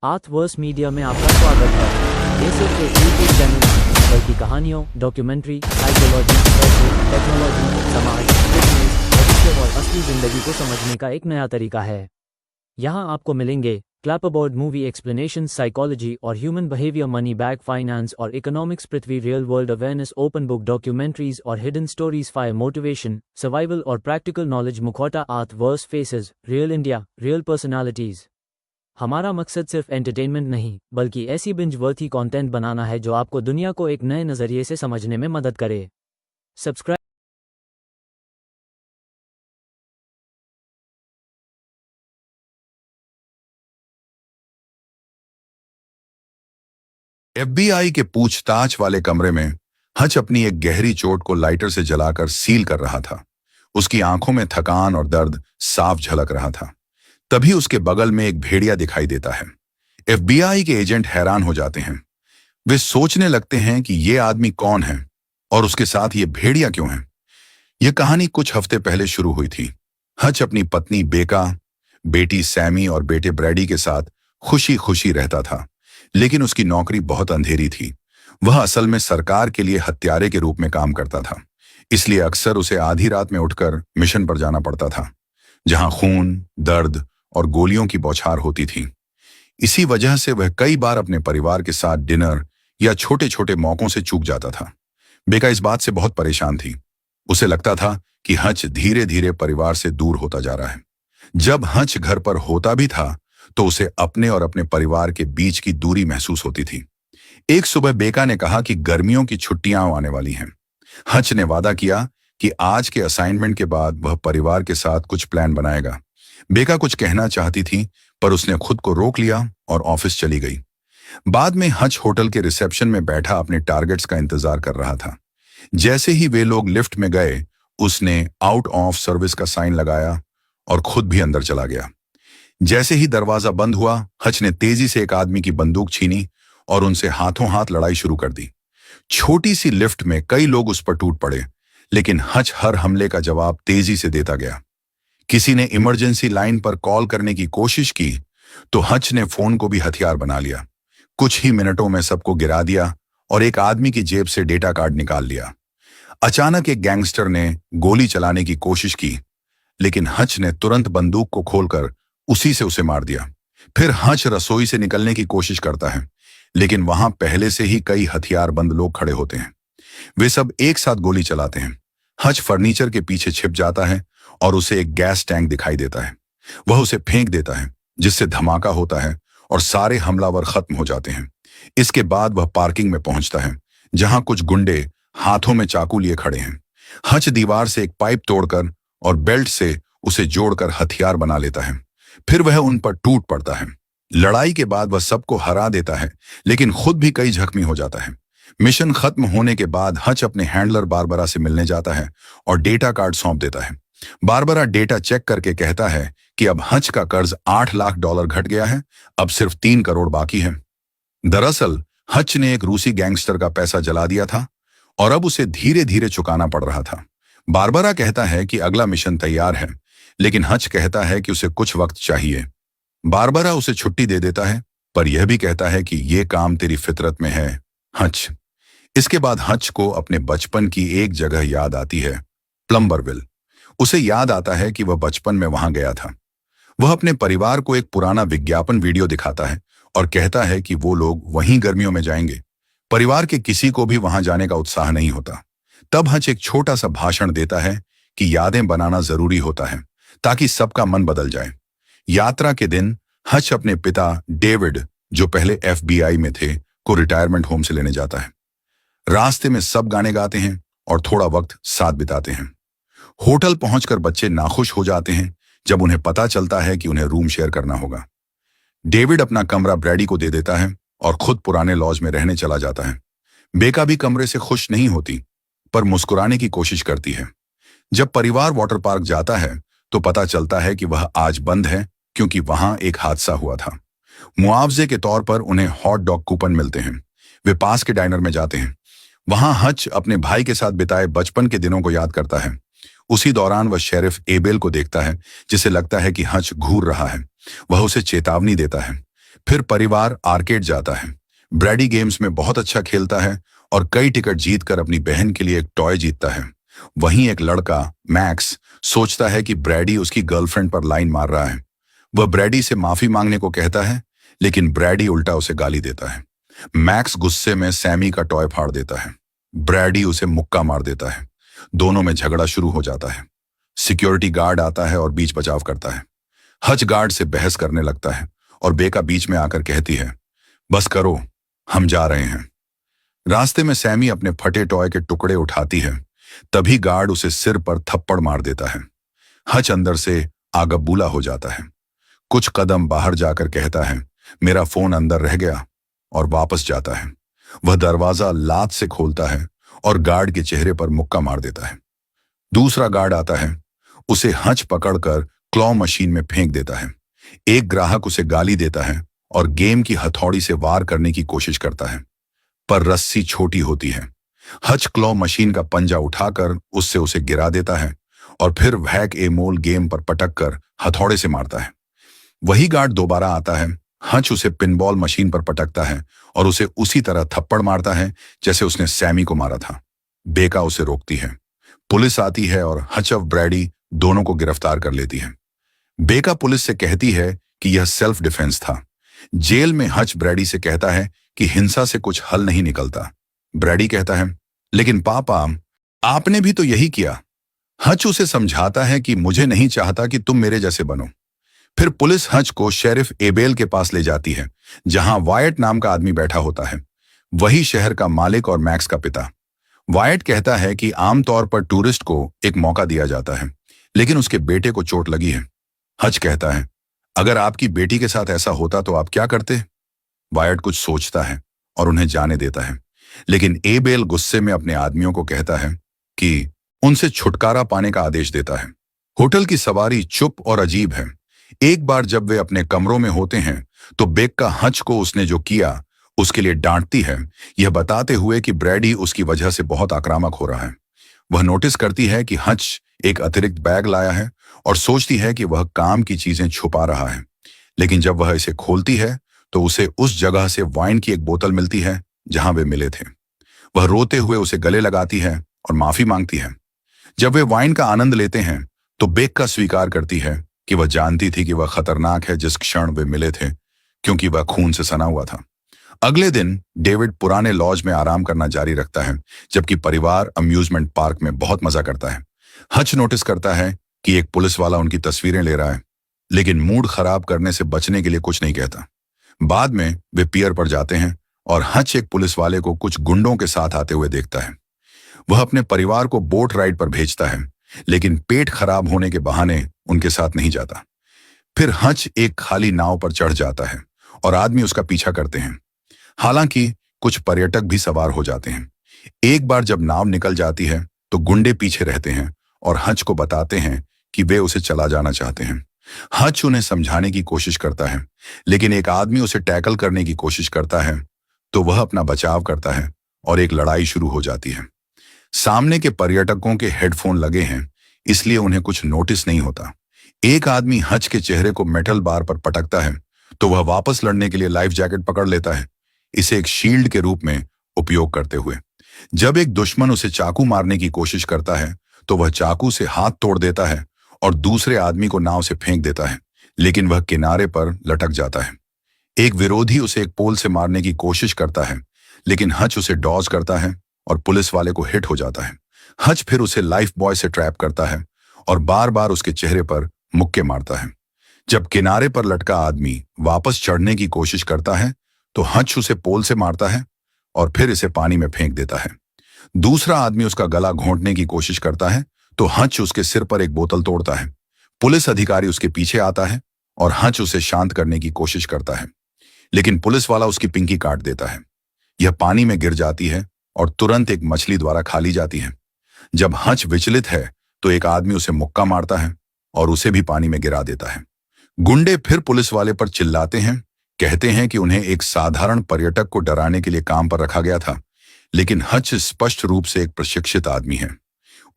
आर्थवर्स media में आपका स्वागत है। ये सिर्फ एक यूट्यूब चैनल नहीं, बल्कि कहानियों, डॉक्यूमेंट्री, साइकोलॉजी, फैशन, टेक्नोलॉजी, समाज, बिजनेस, भविष्य और असली जिंदगी को समझने का एक नया तरीका है। यहाँ आपको मिलेंगे क्लैपबोर्ड मूवी एक्सप्लेनेशन, साइकोलॉजी और human behaviour, money back finance और economics, Prithvi real world awareness, open book documentaries और hidden stories, fire motivation, survival और practical knowledge, Mukhauta, Earthverse faces, real India, real personalities. हमारा मकसद सिर्फ एंटरटेनमेंट नहीं, बल्कि ऐसी बिंज वर्थी कंटेंट बनाना है जो आपको दुनिया को एक नए नजरिए से समझने में मदद करे। सब्सक्राइब। एफबीआई के पूछताछ वाले कमरे में हच अपनी एक गहरी चोट को लाइटर से जलाकर सील कर रहा था। उसकी आंखों में थकान और दर्द साफ झलक रहा था। तभी उसके बगल में एक भेड़िया दिखाई देता है। एफबीआई के एजेंट हैरान हो जाते हैं। वे सोचने लगते हैं कि ये आदमी कौन है और उसके साथ ये भेड़िया क्यों है। यह कहानी कुछ हफ्ते पहले शुरू हुई थी। हच अपनी पत्नी बेका, बेटी सैमी और बेटे ब्रैडी के साथ खुशी खुशी रहता था, लेकिन उसकी नौकरी बहुत अंधेरी थी। वह असल में सरकार के लिए हत्यारे के रूप में काम करता था, इसलिए अक्सर उसे आधी रात में उठकर मिशन पर जाना पड़ता था, जहां खून, दर्द और गोलियों की बौछार होती थी। इसी वजह से वह कई बार अपने परिवार के साथ डिनर या छोटे छोटे मौकों से चूक जाता था। बेका इस बात से बहुत परेशान थी। उसे लगता था कि हच धीरे धीरे परिवार से दूर होता जा रहा है। जब हच घर पर होता भी था तो उसे अपने और अपने परिवार के बीच की दूरी महसूस होती थी। एक सुबह बेका ने कहा कि गर्मियों की छुट्टियां आने वाली हैं। हच ने वादा किया कि आज के असाइनमेंट के बाद वह परिवार के साथ कुछ प्लान बनाएगा। बेका कुछ कहना चाहती थी, पर उसने खुद को रोक लिया और ऑफिस चली गई। बाद में हच होटल के रिसेप्शन में बैठा अपने टारगेट्स का इंतजार कर रहा था। जैसे ही वे लोग लिफ्ट में गए, उसने आउट ऑफ सर्विस का साइन लगाया और खुद भी अंदर चला गया। जैसे ही दरवाजा बंद हुआ, हच ने तेजी से एक आदमी की बंदूक छीनी और उनसे हाथों हाथ लड़ाई शुरू कर दी। छोटी सी लिफ्ट में कई लोग उस पर टूट पड़े, लेकिन हच हर हमले का जवाब तेजी से देता गया। किसी ने इमरजेंसी लाइन पर कॉल करने की कोशिश की तो हच ने फोन को भी हथियार बना लिया। कुछ ही मिनटों में सबको गिरा दिया और एक आदमी की जेब से डेटा कार्ड निकाल लिया। अचानक एक गैंगस्टर ने गोली चलाने की कोशिश की, लेकिन हच ने तुरंत बंदूक को खोलकर उसी से उसे मार दिया। फिर हच रसोई से निकलने की कोशिश करता है, लेकिन वहां पहले से ही कई हथियारबंद लोग खड़े होते हैं। वे सब एक साथ गोली चलाते हैं। हच फर्नीचर के पीछे छिप जाता है और उसे एक गैस टैंक दिखाई देता है। वह उसे फेंक देता है, जिससे धमाका होता है और सारे हमलावर खत्म हो जाते हैं। इसके बाद वह पार्किंग में पहुंचता है, जहां कुछ गुंडे हाथों में चाकू लिए खड़े हैं। हच दीवार से एक पाइप तोड़कर और बेल्ट से उसे जोड़कर हथियार बना लेता है। फिर वह उन पर टूट पड़ता है। लड़ाई के बाद वह सबको हरा देता है, लेकिन खुद भी कई जख्मी हो जाता है। मिशन खत्म होने के बाद हच अपने हैंडलर बारबरा से मिलने जाता है और डेटा कार्ड सौंप देता है। बारबरा डेटा चेक करके कहता है कि अब हच का कर्ज $8 लाख घट गया है, अब सिर्फ 3 करोड़ बाकी है। दरअसल हच ने एक रूसी गैंगस्टर का पैसा जला दिया था और अब उसे धीरे धीरे चुकाना पड़ रहा था। बारबरा कहता है कि अगला मिशन तैयार है, लेकिन हच कहता है कि उसे कुछ वक्त चाहिए। बारबरा उसे छुट्टी दे देता है, पर यह भी कहता है कि यह काम तेरी फितरत में है, हच। इसके बाद हच को अपने बचपन की एक जगह याद आती है, प्लम्बरविल। उसे याद आता है कि वह बचपन में वहां गया था। वह अपने परिवार को एक पुराना विज्ञापन वीडियो दिखाता है और कहता है कि वो लोग वहीं गर्मियों में जाएंगे। परिवार के किसी को भी वहां जाने का उत्साह नहीं होता। तब हच एक छोटा सा भाषण देता है कि यादें बनाना जरूरी होता है, ताकि सबका मन बदल जाए। यात्रा के दिन हच अपने पिता डेविड, जो पहले एफबीआई में थे, को रिटायरमेंट होम से लेने जाता है। रास्ते में सब गाने गाते हैं और थोड़ा वक्त साथ बिताते हैं। होटल पहुंचकर बच्चे नाखुश हो जाते हैं जब उन्हें पता चलता है कि उन्हें रूम शेयर करना होगा। डेविड अपना कमरा ब्रैडी को दे देता है और खुद पुराने लॉज में रहने चला जाता है। बेका भी कमरे से खुश नहीं होती, पर मुस्कुराने की कोशिश करती है। जब परिवार वाटर पार्क जाता है तो पता चलता है कि वह आज बंद है, क्योंकि वहां एक हादसा हुआ था। मुआवजे के तौर पर उन्हें हॉट डॉग कूपन मिलते हैं। वे पास के डाइनर में जाते हैं। वहां हच अपने भाई के साथ बिताए बचपन के दिनों को याद करता है। उसी दौरान वह शेरिफ एबेल को देखता है, जिसे लगता है कि हच घूर रहा है। वह उसे चेतावनी देता है। फिर परिवार आर्केड जाता है। ब्रैडी गेम्स में बहुत अच्छा खेलता है और कई टिकट जीतकर अपनी बहन के लिए एक टॉय जीतता है। वहीं एक लड़का मैक्स सोचता है कि ब्रैडी उसकी गर्लफ्रेंड पर लाइन मार रहा है। वह ब्रैडी से माफी मांगने को कहता है, लेकिन ब्रैडी उल्टा उसे गाली देता है। मैक्स गुस्से में सैमी का टॉय फाड़ देता है। ब्रैडी उसे मुक्का मार देता है। दोनों में झगड़ा शुरू हो जाता है। सिक्योरिटी गार्ड आता है और बीच बचाव करता है। हच गार्ड से बहस करने लगता है और बेका बीच में आकर कहती है, बस करो, हम जा रहे हैं। रास्ते में सैमी अपने फटे टॉय के टुकड़े उठाती है। तभी गार्ड उसे सिर पर थप्पड़ मार देता है। हच अंदर से आगबूला हो जाता है। कुछ कदम बाहर जाकर कहता है, मेरा फोन अंदर रह गया, और वापस जाता है। वह दरवाजा लात से खोलता है और गार्ड के चेहरे पर मुक्का मार देता है। दूसरा गार्ड आता है, उसे हच पकड़कर क्लॉ मशीन में फेंक देता है। एक ग्राहक उसे गाली देता है और गेम की हथौड़ी से वार करने की कोशिश करता है, पर रस्सी छोटी होती है। हच क्लॉ मशीन का पंजा उठाकर उससे उसे गिरा देता है और फिर वैक ए मोल गेम पर पटक कर हथौड़े से मारता है। वही गार्ड दोबारा आता है। हच उसे पिनबॉल मशीन पर पटकता है और उसे उसी तरह थप्पड़ मारता है जैसे उसने सैमी को मारा था। बेका उसे रोकती है। पुलिस आती है और हच और ब्रैडी दोनों को गिरफ्तार कर लेती है। बेका पुलिस से कहती है कि यह सेल्फ डिफेंस था। जेल में हच ब्रैडी से कहता है कि हिंसा से कुछ हल नहीं निकलता। ब्रैडी कहता है, लेकिन पापा, आपने भी तो यही किया। हच उसे समझाता है कि मुझे नहीं चाहता कि तुम मेरे जैसे बनो। फिर पुलिस हच को शेरिफ एबेल के पास ले जाती है, जहां वायट नाम का आदमी बैठा होता है, वही शहर का मालिक और मैक्स का पिता। वायट कहता है कि आमतौर पर टूरिस्ट को एक मौका दिया जाता है, लेकिन उसके बेटे को चोट लगी है। हच कहता है, अगर आपकी बेटी के साथ ऐसा होता तो आप क्या करते? वायट कुछ सोचता है और उन्हें जाने देता है, लेकिन एबेल गुस्से में अपने आदमियों को कहता है कि उनसे छुटकारा पाने का आदेश देता है। होटल की सवारी चुप और अजीब है। एक बार जब वे अपने कमरों में होते हैं तो बेका हच को उसने जो किया उसके लिए डांटती है, यह बताते हुए कि ब्रैडी उसकी वजह से बहुत आक्रामक हो रहा है। वह नोटिस करती है कि हच एक अतिरिक्त बैग लाया है और सोचती है कि वह काम की चीजें छुपा रहा है, लेकिन जब वह इसे खोलती है तो उसे उस जगह से वाइन की एक बोतल मिलती है जहां वे मिले थे। वह रोते हुए उसे गले लगाती है और माफी मांगती है। जब वे वाइन का आनंद लेते हैं तो बेका स्वीकार करती है कि वह जानती थी कि वह खतरनाक है जिस क्षण वे मिले थे, क्योंकि वह खून से सना हुआ था। अगले दिन डेविड पुराने लॉज में आराम करना जारी रखता है, जबकि परिवार अम्यूजमेंट पार्क में बहुत मजा करता है। हच नोटिस करता है कि एक पुलिस वाला उनकी तस्वीरें ले रहा है, लेकिन मूड खराब करने से बचने के लिए कुछ नहीं कहता। बाद में वे पियर पर जाते हैं और हच एक पुलिस वाले को कुछ गुंडों के साथ आते हुए देखता है। वह अपने परिवार को बोट राइड पर भेजता है, लेकिन पेट खराब होने के बहाने उनके साथ नहीं जाता। फिर हच एक खाली नाव पर चढ़ जाता है और आदमी उसका पीछा करते हैं। हालांकि कुछ पर्यटक भी सवार हो जाते हैं। एक बार जब नाव निकल जाती है तो गुंडे पीछे रहते हैं और हच को बताते हैं कि वे उसे चला जाना चाहते हैं। हच उन्हें समझाने की कोशिश करता है, लेकिन एक आदमी उसे टैकल करने की कोशिश करता है तो वह अपना बचाव करता है और एक लड़ाई शुरू हो जाती है। सामने के पर्यटकों के हेडफोन लगे हैं, इसलिए उन्हें कुछ नोटिस नहीं होता। एक आदमी हच के चेहरे को मेटल बार पर पटकता है तो वह वापस लड़ने के लिए लाइफ जैकेट पकड़ लेता है, इसे एक शील्ड के रूप में उपयोग करते हुए। जब एक दुश्मन उसे चाकू मारने की कोशिश करता है तो वह चाकू से हाथ तोड़ देता है और दूसरे आदमी को नाव से फेंक देता है, लेकिन वह किनारे पर लटक जाता है। एक विरोधी उसे एक पोल से मारने की कोशिश करता है, लेकिन हच उसे डॉज करता है और पुलिस वाले को हिट हो जाता है। हच फिर उसे लाइफ बॉय से ट्रैप करता है और बार बार उसके चेहरे पर मुक्के मारता है। जब किनारे पर लटका आदमी वापस चढ़ने की कोशिश करता है तो हच उसे पोल से मारता है और फिर इसे पानी में फेंक देता है। दूसरा आदमी उसका गला घोंटने की कोशिश करता है तो हच उसके सिर पर एक बोतल तोड़ता है। पुलिस अधिकारी उसके पीछे आता है और हच उसे शांत करने की कोशिश करता है, लेकिन पुलिस वाला उसकी पिंकी काट देता है। यह पानी में गिर जाती है और तुरंत एक मछली द्वारा खा ली जाती है। जब हच विचलित है तो एक आदमी उसे मुक्का मारता है और उसे भी पानी में गिरा देता है। गुंडे फिर पुलिस वाले पर चिल्लाते हैं, कहते हैं कि उन्हें एक साधारण पर्यटक को डराने के लिए काम पर रखा गया था, लेकिन हच स्पष्ट रूप से एक प्रशिक्षित आदमी है।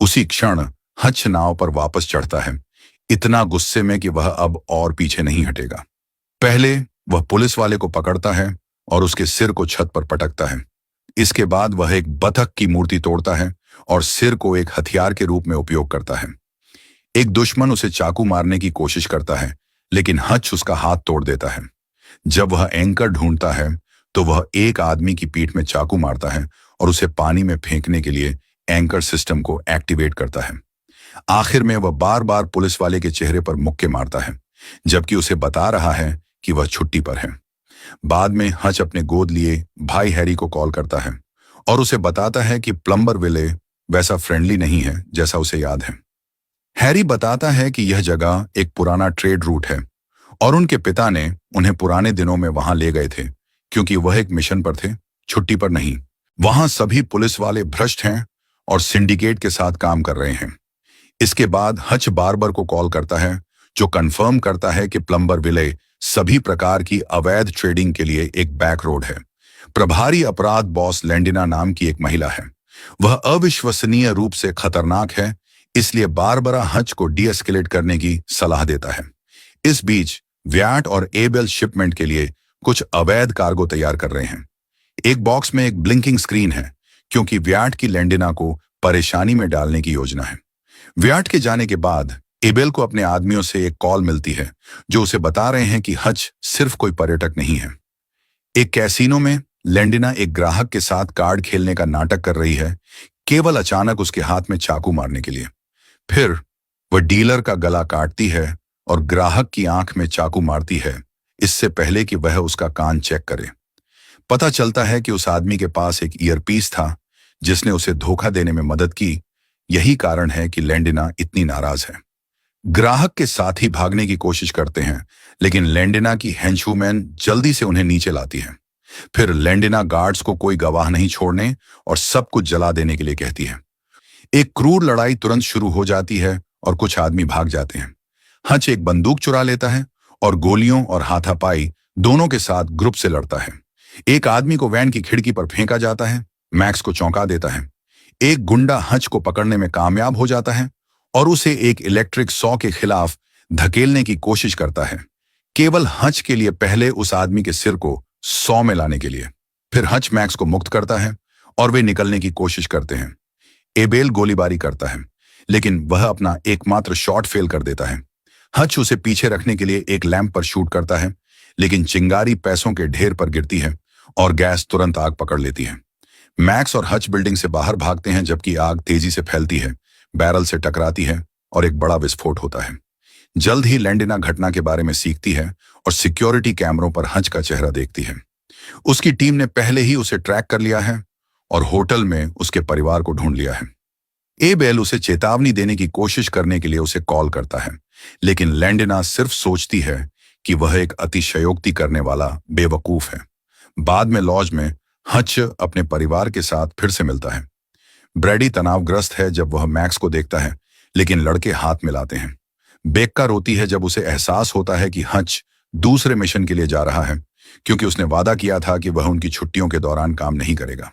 उसी क्षण हच नाव पर वापस चढ़ता है, इतना गुस्से में कि वह अब और पीछे नहीं हटेगा। पहले वह पुलिस वाले को पकड़ता है और उसके सिर को छत पर पटकता है। इसके बाद वह एक बतख की मूर्ति तोड़ता है और सिर को एक हथियार के रूप में उपयोग करता है। एक दुश्मन उसे चाकू मारने की कोशिश करता है, लेकिन हच उसका हाथ तोड़ देता है। जब वह एंकर ढूंढता है तो वह एक आदमी की पीठ में चाकू मारता है और उसे पानी में फेंकने के लिए एंकर सिस्टम को एक्टिवेट करता है। आखिर में वह बार बार पुलिस वाले के चेहरे पर मुक्के मारता है, जबकि उसे बता रहा है कि वह छुट्टी पर है। बाद में हच अपने गोद लिए भाई हैरी को कॉल करता है और उसे बताता है कि प्लम्बर विले वैसा फ्रेंडली नहीं है जैसा उसे याद है। हैरी बताता है कि यह जगह एक पुराना ट्रेड रूट है और उनके पिता ने उन्हें पुराने दिनों में वहां ले गए थे, क्योंकि वह एक मिशन पर थे, छुट्टी पर नहीं। वहां सभी पुलिस वाले भ्रष्ट हैं और सिंडिकेट के साथ काम कर रहे हैं। इसके बाद हच बार्बर को कॉल करता है, जो कंफर्म करता है कि प्लम्बर विले सभी प्रकार की अवैध ट्रेडिंग के लिए एक बैक रोड है। प्रभारी अपराध बॉस लेंडिना नाम की एक महिला है। वह अविश्वसनीय रूप से खतरनाक है, इसलिए बारबरा हच को डीएस्केलेट करने की सलाह देता है। इस बीच व्याट और एबेल शिपमेंट के लिए कुछ अवैध कार्गो तैयार कर रहे हैं। एक बॉक्स में एक ब्लिंकिंग स्क्रीन है, क्योंकि व्याट की लेंडिना को परेशानी में डालने की योजना है। व्याट के जाने के बाद एबेल को अपने आदमियों से एक कॉल मिलती है, जो उसे बता रहे हैं कि हच सिर्फ कोई पर्यटक नहीं है। एक कैसीनो में लेंडिना एक ग्राहक के साथ कार्ड खेलने का नाटक कर रही है, केवल अचानक उसके हाथ में चाकू मारने के लिए। फिर वह डीलर का गला काटती है और ग्राहक की आंख में चाकू मारती है, इससे पहले कि वह उसका कान चेक करे। पता चलता है कि उस आदमी के पास एक ईयरपीस था, जिसने उसे धोखा देने में मदद की। यही कारण है कि लेंडिना इतनी नाराज है। ग्राहक के साथ ही भागने की कोशिश करते हैं, लेकिन लेंडिना की हेंचवुमैन जल्दी से उन्हें नीचे लाती है। फिर लेंडिना गार्ड्स को कोई गवाह नहीं छोड़ने और सब कुछ जला देने के लिए कहती है। एक क्रूर लड़ाई तुरंत शुरू हो जाती है और कुछ आदमी भाग जाते हैं। हच एक बंदूक चुरा लेता है और गोलियों और हाथापाई दोनों के साथ ग्रुप से लड़ता है। एक आदमी को वैन की खिड़की पर फेंका जाता है, मैक्स को चौंका देता है। एक गुंडा हच को पकड़ने में कामयाब हो जाता है और उसे एक इलेक्ट्रिक सॉ के खिलाफ धकेलने की कोशिश करता है, केवल हच के लिए पहले उस आदमी के सिर को सॉ में लाने के लिए। फिर हच मैक्स को मुक्त करता है और वे निकलने की कोशिश करते हैं। एबेल गोलीबारी करता है, लेकिन वह अपना एकमात्र शॉट फेल कर देता है। हच उसे पीछे रखने के लिए एक लैंप पर शूट करता है, लेकिन चिंगारी पैसों के ढेर पर गिरती है और गैस तुरंत आग पकड़ लेती है। मैक्स और हच बिल्डिंग से बाहर भागते हैं, जबकि आग तेजी से फैलती है, बैरल से टकराती है और एक बड़ा विस्फोट होता है। जल्द ही लेंडिना घटना के बारे में सीखती है और सिक्योरिटी कैमरों पर हच का चेहरा देखती है। उसकी टीम ने पहले ही उसे ट्रैक कर लिया है और होटल में उसके परिवार को ढूंढ लिया है। एबेल उसे चेतावनी देने की कोशिश करने के लिए उसे कॉल करता है, लेकिन लेंडिना सिर्फ सोचती है कि वह एक अतिशयोक्ति करने वाला बेवकूफ है। बाद में लॉज में हच अपने परिवार के साथ फिर से मिलता है। ब्रैडी तनावग्रस्त है जब वह मैक्स को देखता है, लेकिन लड़के हाथ मिलाते हैं। बेक्का रोती है जब उसे एहसास होता है कि हच दूसरे मिशन के लिए जा रहा है, क्योंकि उसने वादा किया था कि वह उनकी छुट्टियों के दौरान काम नहीं करेगा।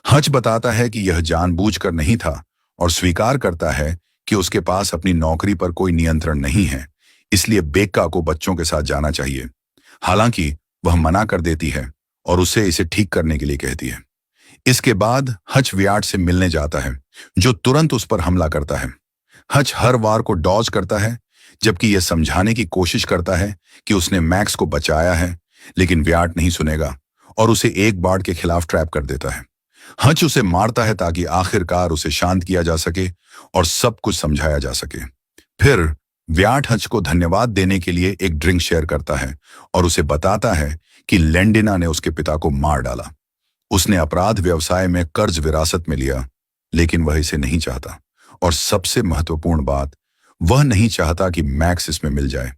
हच बताता है कि यह जानबूझकर नहीं था और स्वीकार करता है कि उसके पास अपनी नौकरी पर कोई नियंत्रण नहीं है, इसलिए बेक्का को बच्चों के साथ जाना चाहिए। हालांकि वह मना कर देती है और उसे इसे ठीक करने के लिए कहती है। इसके बाद हच व्याट से मिलने जाता है, जो तुरंत उस पर हमला करता है। हच हर वार को डॉज करता है, जबकि यह समझाने की कोशिश करता है कि उसने मैक्स को बचाया है, लेकिन व्याट नहीं सुनेगा और उसे एक बाड़ के खिलाफ ट्रैप कर देता है। हच उसे मारता है ताकि आखिरकार उसे शांत किया जा सके और सब कुछ समझाया जा सके। फिर व्याट हच को धन्यवाद देने के लिए एक ड्रिंक शेयर करता है और उसे बताता है कि लेंडिना ने उसके पिता को मार डाला। उसने अपराध व्यवसाय में कर्ज विरासत में लिया, लेकिन वह इसे नहीं चाहता, और सबसे महत्वपूर्ण बात, वह नहीं चाहता कि मैक्स इसमें मिल जाए।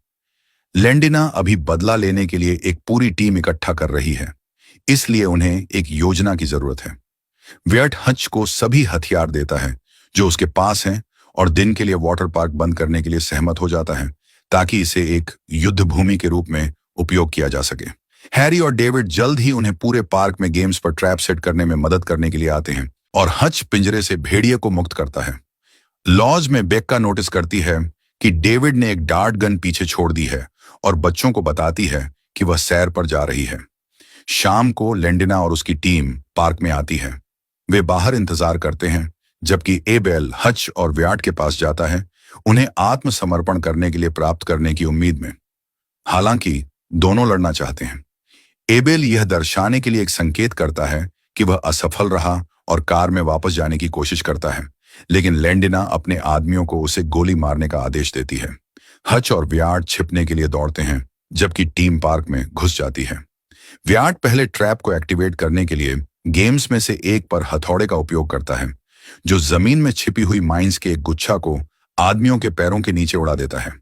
लेंडिना अभी बदला लेने के लिए एक पूरी टीम इकट्ठा कर रही है, इसलिए उन्हें एक योजना की जरूरत है। व्याट हच को सभी हथियार देता है जो उसके पास हैं और दिन के लिए वाटर पार्क बंद करने के लिए सहमत हो जाता है, ताकि इसे एक युद्ध भूमि के रूप में उपयोग किया जा सके। हैरी और डेविड जल्द ही उन्हें पूरे पार्क में गेम्स पर ट्रैप सेट करने में मदद करने के लिए आते हैं और हच पिंजरे से भेड़िए को मुक्त करता है। लॉज में बेक्का नोटिस करती है कि डेविड ने एक डार्ट गन पीछे छोड़ दी है और बच्चों को बताती है कि वह सैर पर जा रही है। शाम को लेंडिना और उसकी टीम पार्क में आती है। वे बाहर इंतजार करते हैं जबकि एबेल हच और व्याट के पास जाता है, उन्हें आत्मसमर्पण करने के लिए प्राप्त करने की उम्मीद में। हालांकि दोनों लड़ना चाहते हैं। एबेल यह दर्शाने के लिए एक संकेत करता है कि वह असफल रहा और कार में वापस जाने की कोशिश करता है, लेकिन लेंडिना अपने आदमियों को उसे गोली मारने का आदेश देती है। हच और व्याट छिपने के लिए दौड़ते हैं जबकि टीम पार्क में घुस जाती है। व्याट पहले ट्रैप को एक्टिवेट करने के लिए गेम्स में से एक पर हथौड़े का उपयोग करता है, जो जमीन में छिपी हुई माइंस के एक गुच्छा को आदमियों के पैरों के नीचे उड़ा देता है।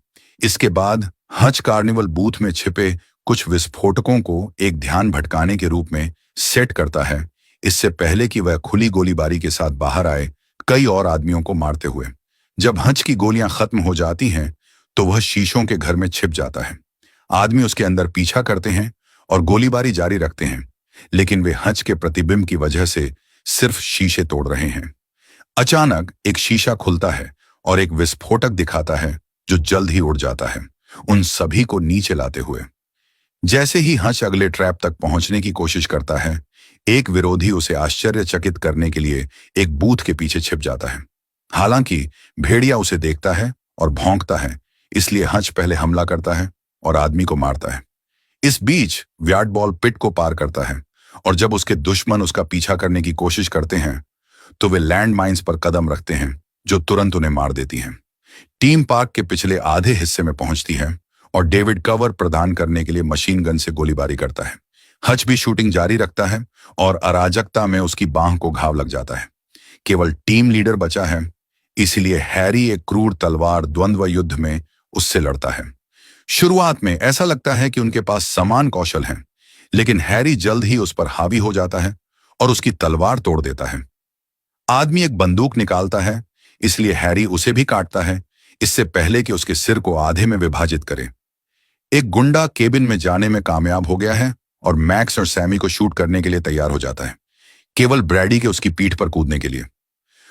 इसके बाद हच कार्निवल बूथ में छिपे कुछ विस्फोटकों को एक ध्यान भटकाने के रूप में सेट करता है, इससे पहले कि वह खुली गोलीबारी के साथ बाहर आए, कई और आदमियों को मारते हुए। जब हच की गोलियां खत्म हो जाती हैं तो वह शीशों के घर में छिप जाता है। आदमी उसके अंदर पीछा करते हैं और गोलीबारी जारी रखते हैं, लेकिन वे हच के प्रतिबिंब की वजह से सिर्फ शीशे तोड़ रहे हैं। अचानक एक शीशा खुलता है और एक विस्फोटक दिखाता है जो जल्द ही उड़ जाता है, उन सभी को नीचे लाते हुए। जैसे ही हच अगले ट्रैप तक पहुंचने की कोशिश करता है, एक विरोधी उसे आश्चर्यचकित करने के लिए एक बूथ के पीछे छिप जाता है। हालांकि भेड़िया उसे देखता है और भौंकता है, इसलिए हच पहले हमला करता है और आदमी को मारता है। इस बीच व्याट बॉल पिट को पार करता है और जब उसके दुश्मन उसका पीछा करने की कोशिश करते हैं तो वे लैंड माइंस पर कदम रखते हैं जो तुरंत उन्हें मार देती हैं। टीम पार्क के पिछले आधे हिस्से में पहुंचती है और डेविड कवर प्रदान करने के लिए मशीन गन से गोलीबारी करता है। हच भी शूटिंग जारी रखता है और अराजकता में उसकी बांह को घाव लग जाता है। केवल टीम लीडर बचा है, इसलिए हैरी एक क्रूर तलवार द्वंद्व युद्ध में उससे लड़ता है। शुरुआत में ऐसा लगता है कि उनके पास समान कौशल हैं, लेकिन हैरी जल्द ही उस पर हावी हो जाता है और उसकी तलवार तोड़ देता है। आदमी एक बंदूक निकालता है, इसलिए हैरी उसे भी काटता है, इससे पहले कि उसके सिर को आधे में विभाजित करे। एक गुंडा केबिन में जाने में कामयाब हो गया है और मैक्स और सैमी को शूट करने के लिए तैयार हो जाता है, केवल ब्रैडी के उसकी पीठ पर कूदने के लिए।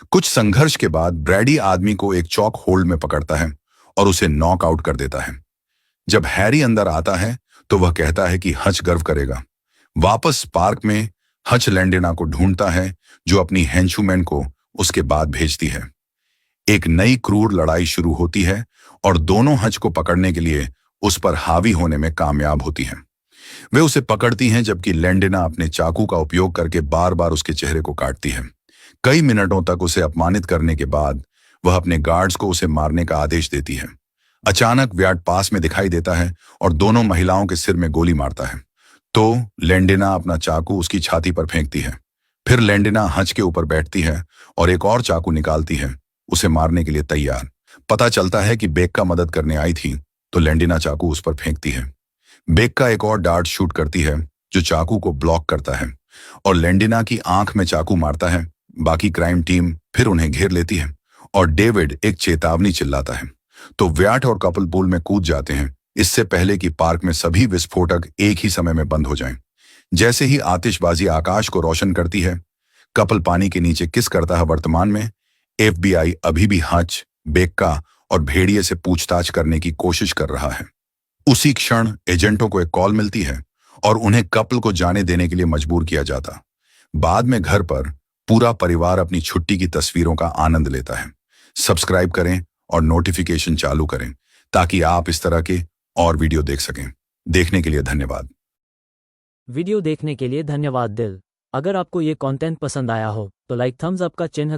कुछ संघर्ष के बाद ब्रैडी आदमी को एक चौक होल्ड में पकड़ता है और उसे नॉक आउट कर देता है। जब हैरी अंदर आता है तो वह कहता है कि हच गर्व करेगा। वापस पार्क में हच लेंडिना को ढूंढता है, जो अपनी हेंचूमैन को उसके बाद भेजती है। एक नई क्रूर लड़ाई शुरू होती है और दोनों हच को पकड़ने के लिए उस पर हावी होने में कामयाब होती हैं। वे उसे पकड़ती हैं जबकि लेंडिना अपने चाकू का उपयोग करके बार बार उसके चेहरे को काटती है। कई मिनटों तक उसे अपमानित करने के बाद वह अपने गार्ड्स को उसे मारने का आदेश देती है। अचानक व्याट पास में दिखाई देता है और दोनों महिलाओं के सिर में गोली मारता है, तो लेंडिना अपना चाकू उसकी छाती पर फेंकती है। फिर लेंडिना हच के ऊपर बैठती है और एक और चाकू निकालती है, उसे मारने के लिए तैयार। पता चलता है कि बेक्का मदद करने आई थी, तो लेंडिना चाकू उस पर फेंकती है। बेक्का एक और डार्ट शूट करती है जो चाकू को ब्लॉक करता है और लेंडिना की आंख में चाकू मारता है। बाकी क्राइम टीम फिर उन्हें घेर लेती है और डेविड एक चेतावनी चिल्लाता है, तो व्याट और कपल पूल में कूद जाते हैं, इससे पहले कि पार्क में सभी विस्फोटक एक ही समय में बंद हो जाएं। जैसे ही आतिशबाजी आकाश को रोशन करती है, कपल पानी के नीचे किस करता है। वर्तमान में FBI अभी भी हच, बेक्का और भेड़िए से पूछताछ करने की कोशिश कर रहा है। उसी क्षण एजेंटों को एक कॉल मिलती है और उन्हें कपल को जाने देने के लिए मजबूर किया जाता। बाद में घर पर पूरा परिवार अपनी छुट्टी की तस्वीरों का आनंद लेता है। सब्सक्राइब करें और नोटिफिकेशन चालू करें ताकि आप इस तरह के और वीडियो देख सकें। देखने के लिए धन्यवाद। वीडियो देखने के लिए धन्यवाद दिल। अगर आपको ये कंटेंट पसंद आया हो तो लाइक थम्स अप का चिन्ह